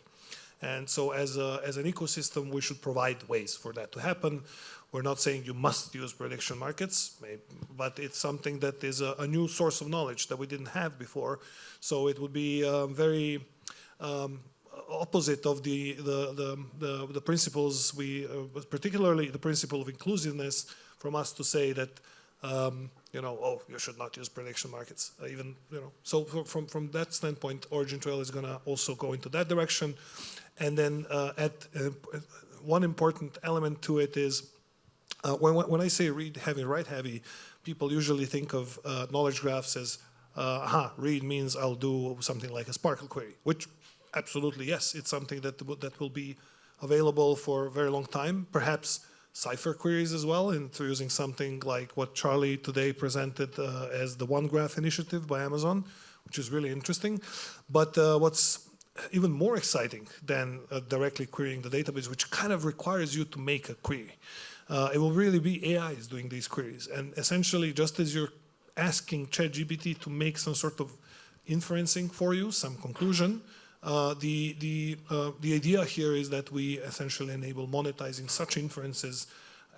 And so as an ecosystem, we should provide ways for that to happen. We're not saying you must use prediction markets, but it's something that is a new source of knowledge that we didn't have before. So it would be very opposite of the principles particularly the principle of inclusiveness, from us to say that oh, you should not use prediction markets. So from that standpoint, OriginTrail is going to also go into that direction. And then one important element to it is, when I say read heavy, write heavy, people usually think of knowledge graphs as, read means I'll do something like a Sparkle query, which absolutely, yes, it's something that will be available for a very long time, perhaps cipher queries as well, and through using something like what Charlie today presented as the One Graph initiative by Amazon, which is really interesting. But what's even more exciting than directly querying the database, which kind of requires you to make a query, it will really be AIs doing these queries. And essentially, just as you're asking ChatGPT to make some sort of inferencing for you, some conclusion, the idea here is that we essentially enable monetizing such inferences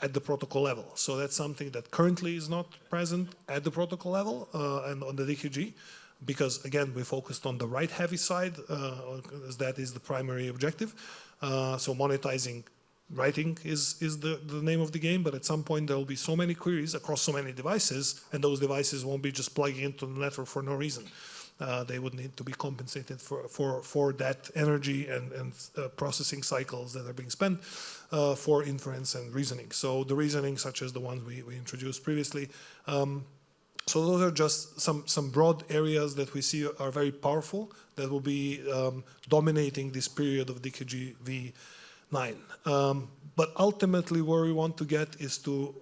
at the protocol level. So that's something that currently is not present at the protocol level and on the DKG, because again, we focused on the write-heavy side, as that is the primary objective. So monetizing writing is the name of the game, but at some point there will be so many queries across so many devices, and those devices won't be just plugging into the network for no reason. They would need to be compensated for that energy and processing cycles that are being spent for inference and reasoning. So the reasoning, such as the ones we introduced previously. So those are just some broad areas that we see are very powerful, that will be dominating this period of DKG V9. But ultimately where we want to get is to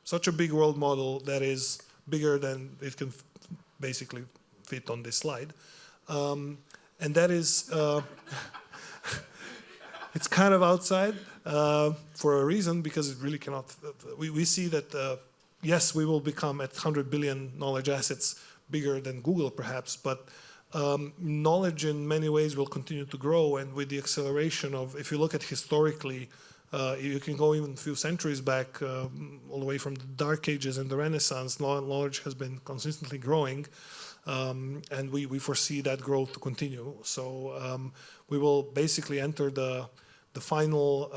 such a big world model that is bigger than it can basically fit on this slide. And that is, it's kind of outside for a reason, because it really cannot, we see that, yes, we will become at 100 billion knowledge assets bigger than Google perhaps, but knowledge in many ways will continue to grow, and with the acceleration of, if you look at historically, you can go even a few centuries back, all the way from the Dark Ages and the Renaissance, knowledge has been consistently growing. And we foresee that growth to continue. So we will basically enter the final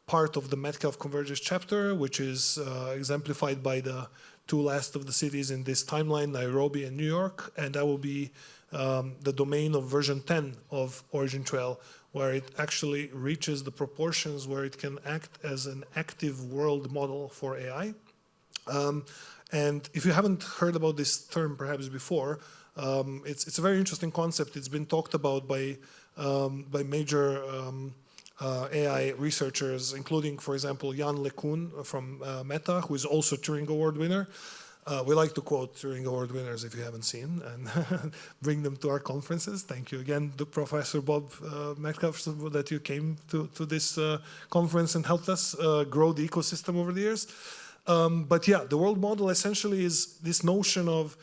part of the Metcalfe Convergence chapter, which is exemplified by the two last of the cities in this timeline, Nairobi and New York, and that will be the domain of version 10 of OriginTrail, where it actually reaches the proportions where it can act as an active world model for AI. And if you haven't heard about this term perhaps before, it's a very interesting concept. It's been talked about by major AI researchers, including, for example, Jan LeCun from Meta, who is also Turing Award winner. We like to quote Turing Award winners if you haven't seen, and bring them to our conferences. Thank you again, the Professor Bob Metcalfe, that you came to this conference and helped us grow the ecosystem over the years. But yeah, the world model essentially is this notion of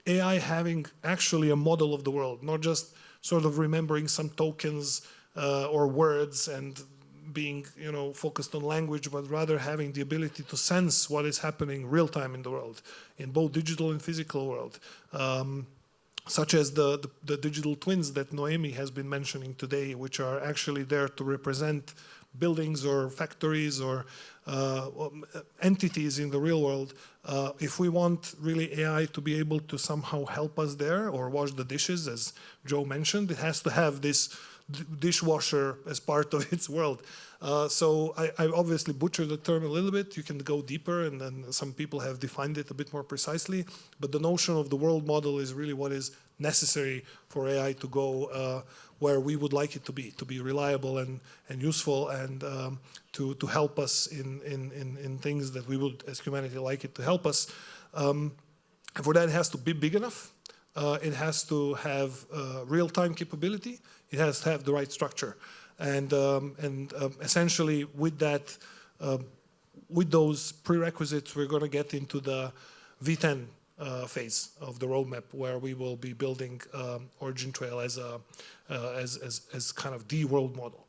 AI having actually a model of the world, not just sort of remembering some tokens or words and being, focused on language, but rather having the ability to sense what is happening real time in the world, in both digital and physical world, such as the digital twins that Noemi has been mentioning today, which are actually there to represent buildings or factories or entities in the real world. If we want really AI to be able to somehow help us there or wash the dishes, as Joe mentioned, it has to have this dishwasher as part of its world. So I obviously butchered the term a little bit. You can go deeper, and then some people have defined it a bit more precisely. But the notion of the world model is really what is necessary for AI to go where we would like it to be reliable and useful, and to help us in things that we would, as humanity, like it to help us. And for that, it has to be big enough. It has to have real-time capability. It has to have the right structure, and essentially with that, with those prerequisites, we're going to get into the V10 phase of the roadmap, where we will be building OriginTrail as kind of the world model.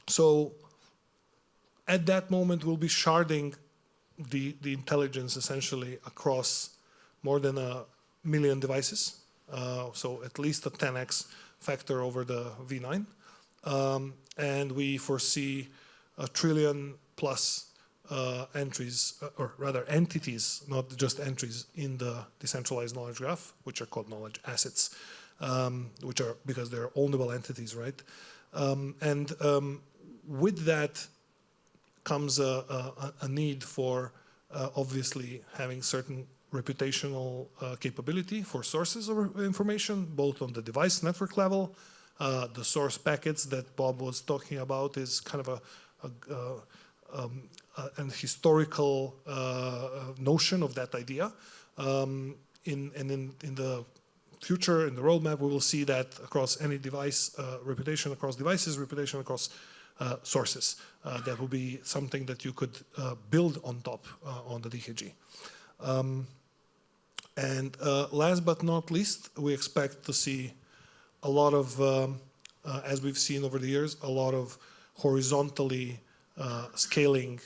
So at that moment, we'll be sharding the intelligence essentially across more than 1 million devices. So at least a 10x factor over the V9. And we foresee 1 trillion plus entries, or rather entities, not just entries, in the decentralized knowledge graph, which are called knowledge assets, which are, because they're ownable entities, right? With that comes a need for obviously having certain reputational capability for sources of information, both on the device network level. The source packets that Bob was talking about is kind of an historical notion of that idea. In the future, in the roadmap, we will see that across any device, reputation across devices, reputation across sources. That will be something that you could build on top on the DKG. And last but not least, we expect to see a lot of, as we've seen over the years, a lot of horizontally scaling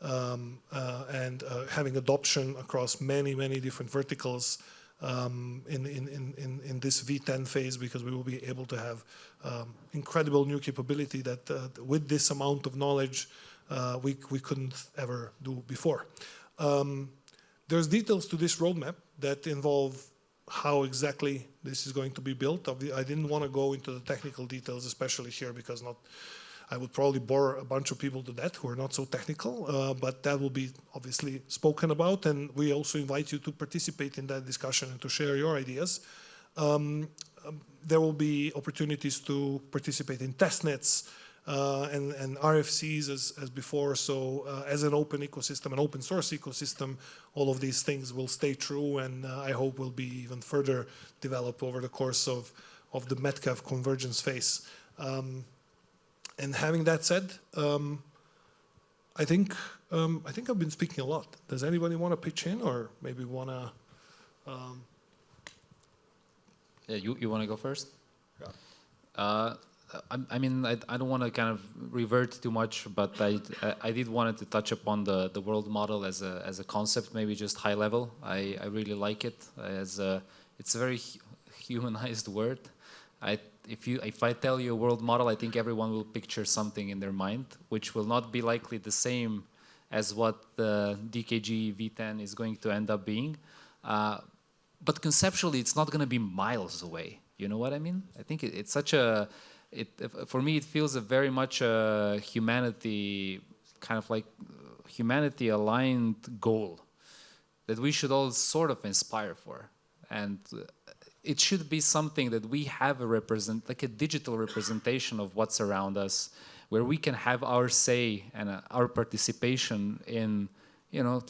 and having adoption across many different verticals in this V10 phase, because we will be able to have incredible new capability that with this amount of knowledge we couldn't ever do before. There's details to this roadmap that involve how exactly this is going to be built. I didn't want to go into the technical details, especially here, because I would probably bore a bunch of people to death who are not so technical, but that will be obviously spoken about, and we also invite you to participate in that discussion and to share your ideas. There will be opportunities to participate in testnets and RFCs as before. So as an open ecosystem, an open source ecosystem, all of these things will stay true, and I hope will be even further developed over the course of the Metcalfe Convergence phase. And having that said, I think I've been speaking a lot. Does anybody want to pitch in, or maybe want to? Yeah, you want to go first? Yeah. I mean, I don't want to kind of revert too much, but I did wanted to touch upon the world model as a concept, maybe just high level. I really like it it's a very humanized word. If I tell you a world model, I think everyone will picture something in their mind, which will not be likely the same as what the DKG V10 is going to end up being. But conceptually, it's not going to be miles away. You know what I mean? I think it's such a... for me, it feels a very much a humanity, kind of like humanity-aligned goal that we should all sort of inspire for. And it should be something that we have like a digital representation of what's around us, where we can have our say and our participation in,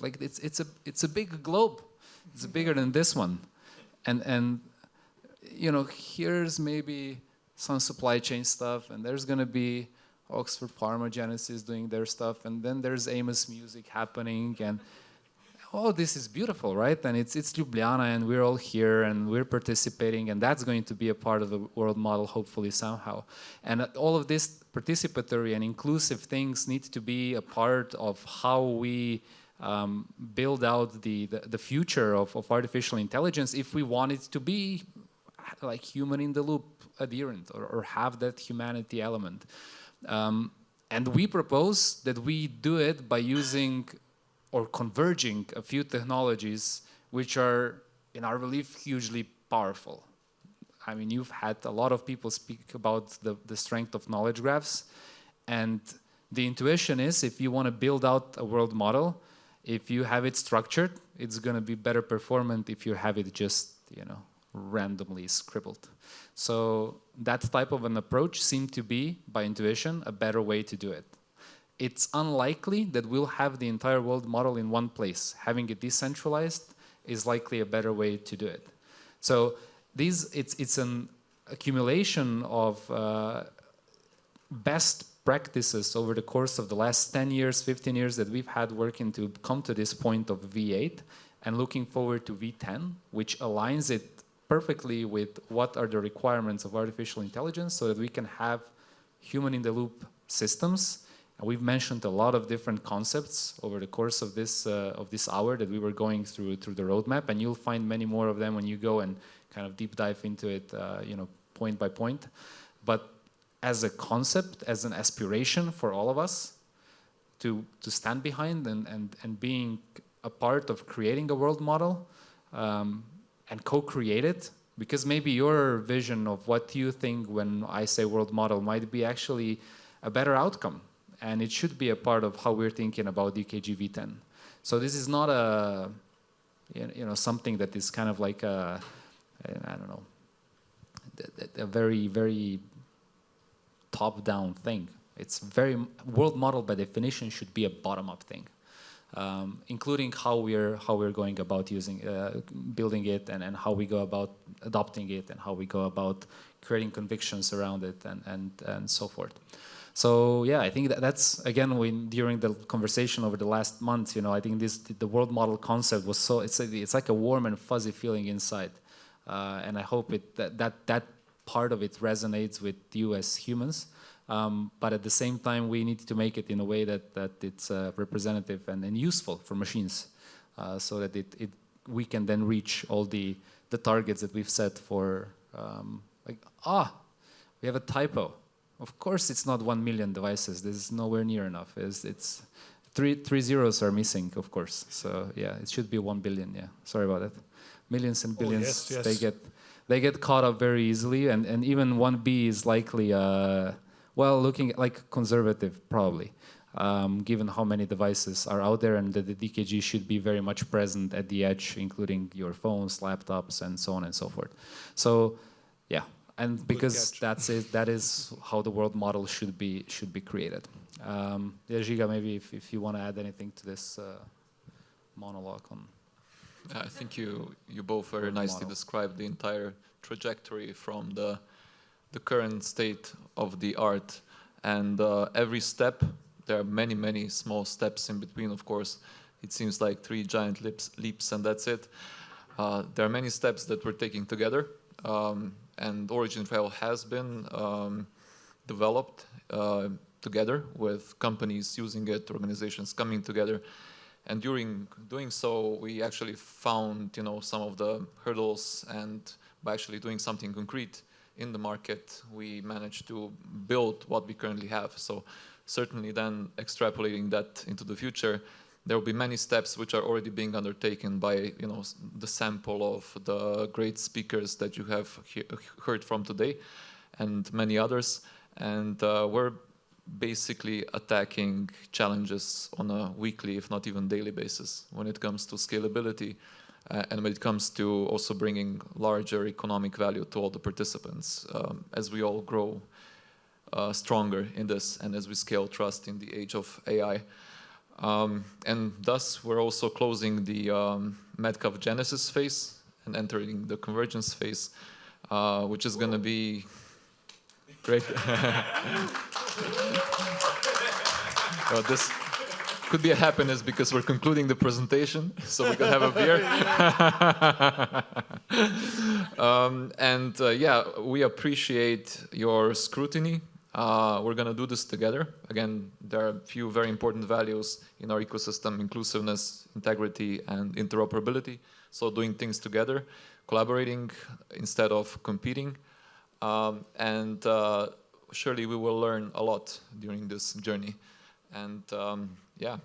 like it's a big globe. It's bigger than this one, and here's maybe some supply chain stuff, and there's gonna be Oxford Parma Genesis doing their stuff, and then there's Amos Music happening, and oh, this is beautiful, right? And it's Ljubljana, and we're all here, and we're participating, and that's going to be a part of the world model, hopefully, somehow. And all of these participatory and inclusive things need to be a part of how we build out the future of artificial intelligence if we want it to be like human in the loop adherent or have that humanity element. And we propose that we do it by using or converging a few technologies which are, in our belief, hugely powerful. I mean, you've had a lot of people speak about the strength of knowledge graphs, and the intuition is if you want to build out a world model, if you have it structured, it's going to be better performant if you have it just, randomly scribbled. So that type of an approach seemed to be, by intuition, a better way to do it. It's unlikely that we'll have the entire world model in one place. Having it decentralized is likely a better way to do it. So it's an accumulation of best practices over the course of the last 10 years, 15 years that we've had working to come to this point of V8 and looking forward to V10, which aligns it perfectly with what are the requirements of artificial intelligence so that we can have human-in-the-loop systems. And we've mentioned a lot of different concepts over the course of this hour that we were going through the roadmap, and you'll find many more of them when you go and kind of deep dive into it, point by point. But as a concept, as an aspiration for all of us to stand behind and being a part of creating a world model and co-create it, because maybe your vision of what you think when I say world model might be actually a better outcome. And it should be a part of how we're thinking about UKG V10. So this is not a, something that is kind of like a very, very top-down thing. It's world model by definition should be a bottom-up thing, including how we're going about building it and how we go about adopting it and how we go about creating convictions around it and so forth. So yeah, I think that's again during the conversation over the last months, I think the world model concept was it's like a warm and fuzzy feeling inside, and I hope that part of it resonates with you as humans. But at the same time, we need to make it in a way that it's representative and useful for machines, so that we can then reach all the targets that we've set for. We have a typo. Of course, it's not 1 million devices. This is nowhere near enough. It's three zeros are missing, of course. So yeah, it should be 1 billion. Yeah, sorry about that. Millions and billions. Oh, yes. They get caught up very easily, and even 1B is likely. Looking like conservative, probably, given how many devices are out there and that the DKG should be very much present at the edge, including your phones, laptops, and so on and so forth. So, yeah, and because that is how the world model should be created. Žiga, maybe if you want to add anything to this monologue on. I think you both very nicely described the entire trajectory from the current state of the art, and every step, there are many small steps in between, of course. It seems like 3 giant leaps and that's it. There are many steps that we're taking together, and OriginTrail has been developed together with companies using it, organizations coming together. And during doing so, we actually found some of the hurdles, and by actually doing something concrete in the market, we managed to build what we currently have. So certainly then extrapolating that into the future, there will be many steps which are already being undertaken by the sample of the great speakers that you have heard from today and many others. And we're basically attacking challenges on a weekly, if not even daily basis when it comes to scalability, and when it comes to also bringing larger economic value to all the participants, as we all grow stronger in this and as we scale trust in the age of AI. And thus, we're also closing the Metcalfe Genesis phase and entering the Convergence phase, which is going to be great. Well, this could be a happiness because we're concluding the presentation, so we can have a beer. Yeah, we appreciate your scrutiny. We're going to do this together. Again, there are a few very important values in our ecosystem: inclusiveness, integrity, and interoperability. So doing things together, collaborating instead of competing. Surely we will learn a lot during this journey. And yeah,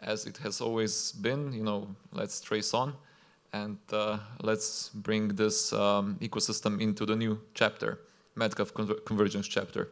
as it has always been, let's trace on and let's bring this ecosystem into the new chapter, Metcalfe Convergence chapter.